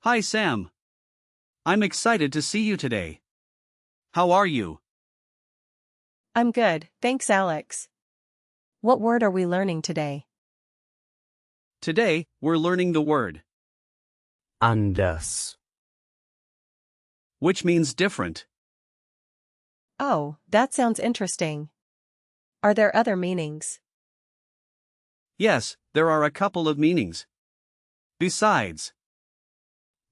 Hi Sam. I'm excited to see you today. How are you? I'm good, thanks Alex. What word are we learning today? Today, we're learning the word, anders, which means different. Oh, that sounds interesting. Are there other meanings? Yes, there are a couple of meanings. Besides,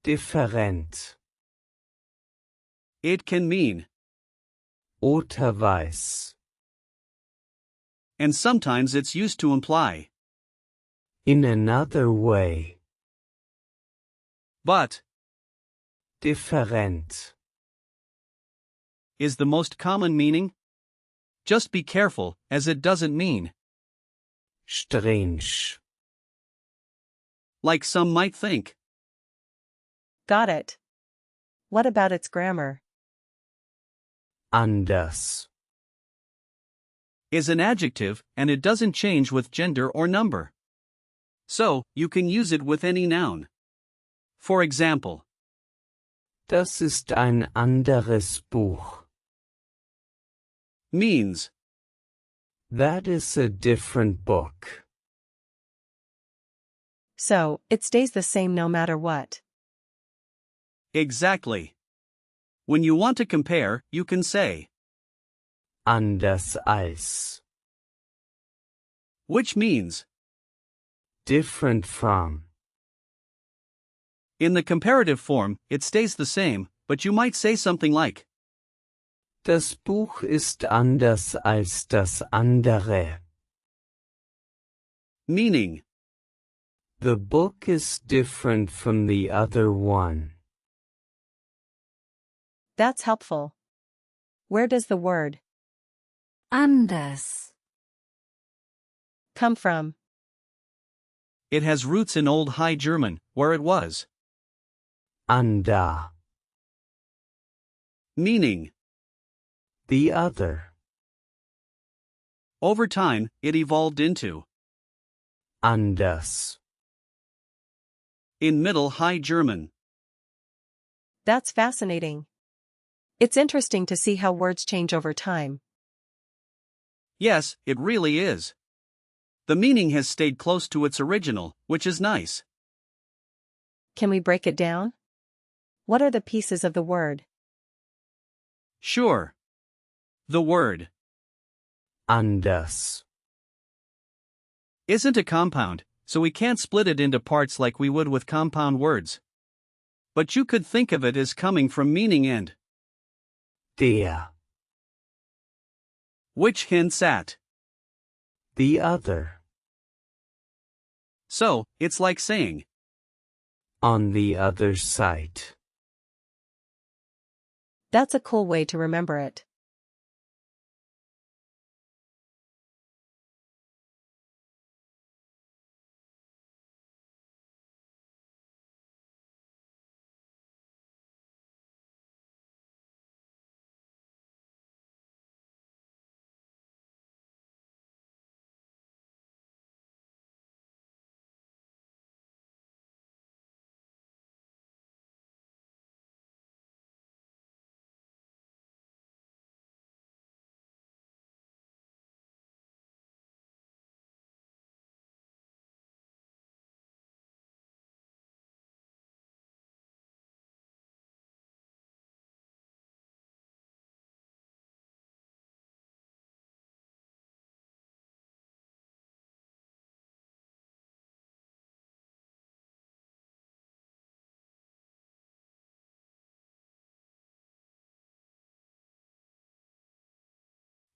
different, it can mean, oder weiß, and sometimes it's used to imply, in another way, but, different, is the most common meaning. Just be careful, as it doesn't mean, strange, like some might think. Got it. What about its grammar? anders, Is an adjective, and it doesn't change with gender or number. So, you can use it with any noun. For example, das ist ein anderes Buch. means, That is a different book. So, it stays the same no matter what. exactly. When you want to compare, you can say, Anders als, which means, different from, in the comparative form, it stays the same, but you might say something like, das Buch ist anders als das andere. meaning, The book is different from the other one. That's helpful. Where does the word anders, come from? it has roots in Old High German, where it was, Ander, meaning, the other, over time, it evolved into, anders. in Middle High German. That's fascinating. It's interesting to see how words change over time. Yes, it really is. The meaning has stayed close to its original, which is nice. Can we break it down? What are the pieces of the word? Sure. The word Anders, isn't a compound, so we can't split it into parts like we would with compound words. But you could think of it as coming from meaning and, der, which hints at. the other, So, it's like saying, on the other side. That's a cool way to remember it.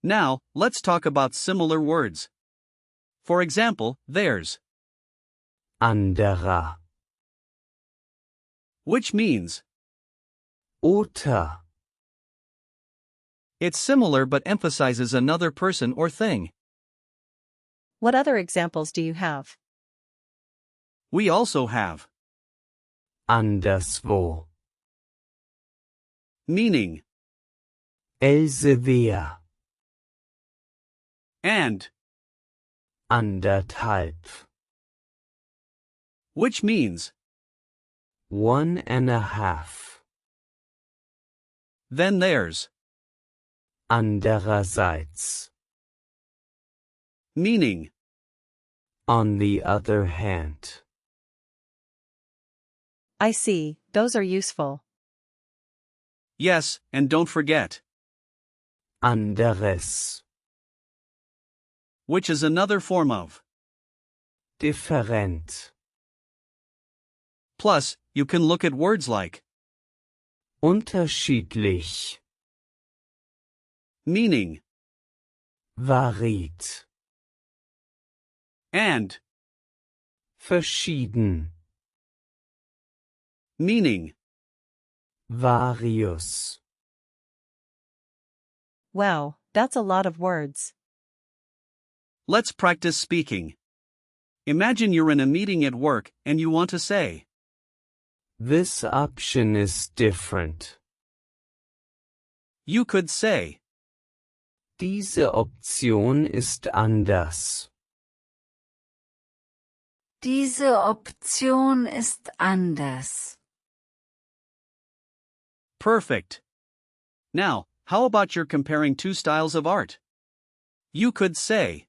now, let's talk about similar words. For example, there's, Anderer, which means, oder, it's similar but emphasizes another person or thing. What other examples do you have? We also have, anderswo, meaning, Elsevier, and, anderthalb, which means, 1.5. Then there's Andererseits. meaning. On the other hand. I see, those are useful. Yes, and don't forget, Anderes. which is another form of. Different. Plus, you can look at words like Unterschiedlich. meaning Varied. and Verschieden. meaning. Varius. Wow, that's a lot of words. Let's practice speaking. Imagine you're in a meeting at work and you want to say, This option is different. you could say, Diese Option ist anders. Diese Option ist anders. perfect. Now, how about you're comparing two styles of art? You could say,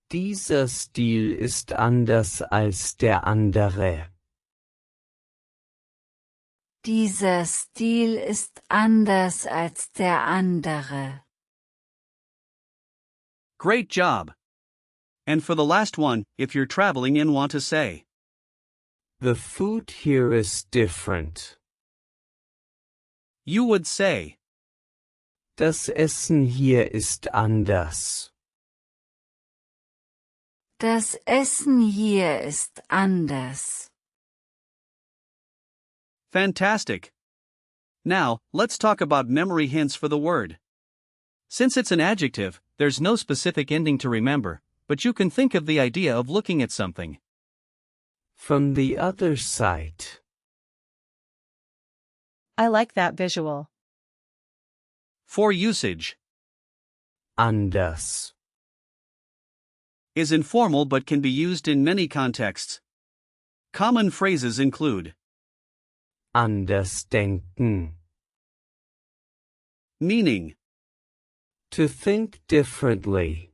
Dieser Stil ist anders als der andere. Dieser Stil ist anders als der andere. great job. And for the last one, if you're traveling and want to say, The food here is different. you would say, Das Essen hier ist anders. Das Essen hier ist anders. fantastic. Now, let's talk about memory hints for the word. Since it's an adjective, there's no specific ending to remember, but you can think of the idea of looking at something From the other side. I like that visual. for usage. Anders. Is informal but can be used in many contexts. Common phrases include Anders denken. meaning, To think differently.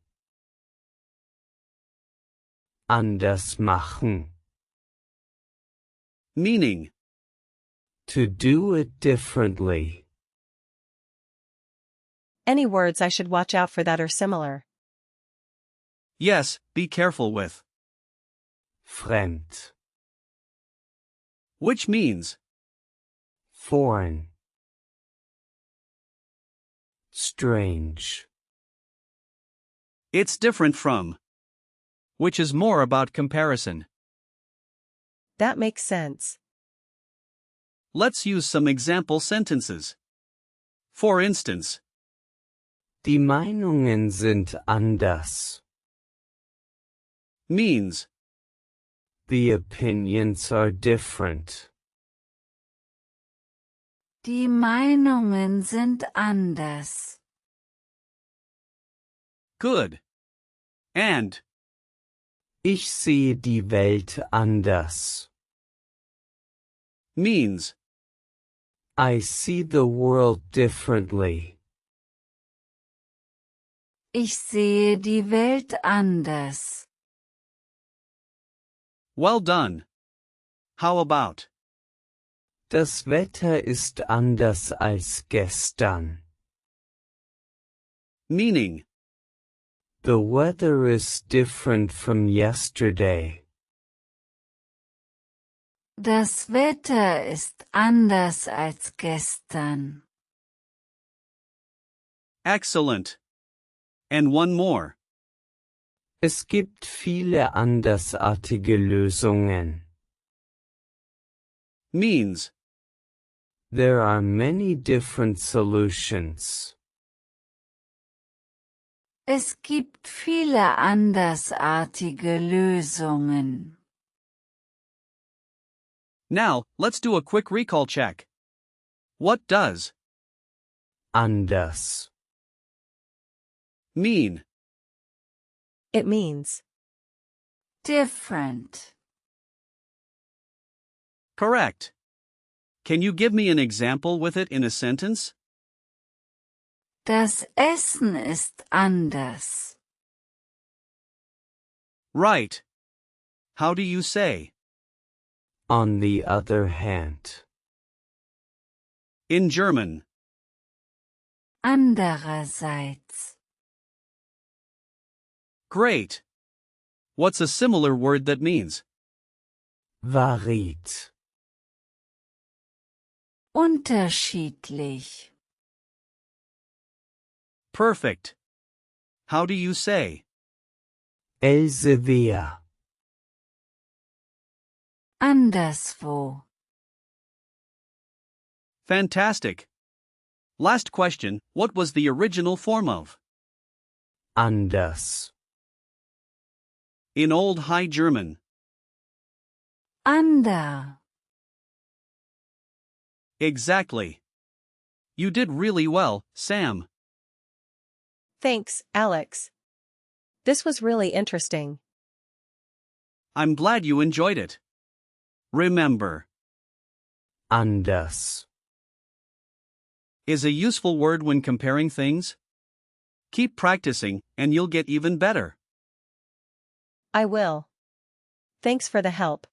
Anders machen. meaning, To do it differently. Any words I should watch out for that are similar? yes, be careful with, Fremd. which means Foreign. Strange. it's different from, which is more about comparison. That makes sense. Let's use some example sentences. For instance, Die Meinungen sind anders. means, The opinions are different. Die Meinungen sind anders. good, and Ich sehe die Welt anders. means, I see the world differently. Ich sehe die Welt anders. well done. How about, Das Wetter ist anders als gestern. meaning, The weather is different from yesterday. Das Wetter ist anders als gestern. excellent. And one more, Es gibt viele andersartige Lösungen. means, There are many different solutions. Es gibt viele andersartige Lösungen. now, let's do a quick recall check. What does Anders. mean? It means. Different. Correct. Can you give me an example with it in a sentence? Das Essen ist anders. Right. How do you say? On the other hand. In German. Andererseits. Great. What's a similar word that means? Variiert. Unterschiedlich. Perfect. How do you say? Elsewhere. Anderswo. Fantastic. Last question, what was the original form of? Anders. In Old High German. Ander. Exactly. You did really well, Sam. Thanks, Alex. This was really interesting. I'm glad you enjoyed it. Remember, Anders. is a useful word when comparing things. Keep practicing, and you'll get even better. I will. Thanks for the help.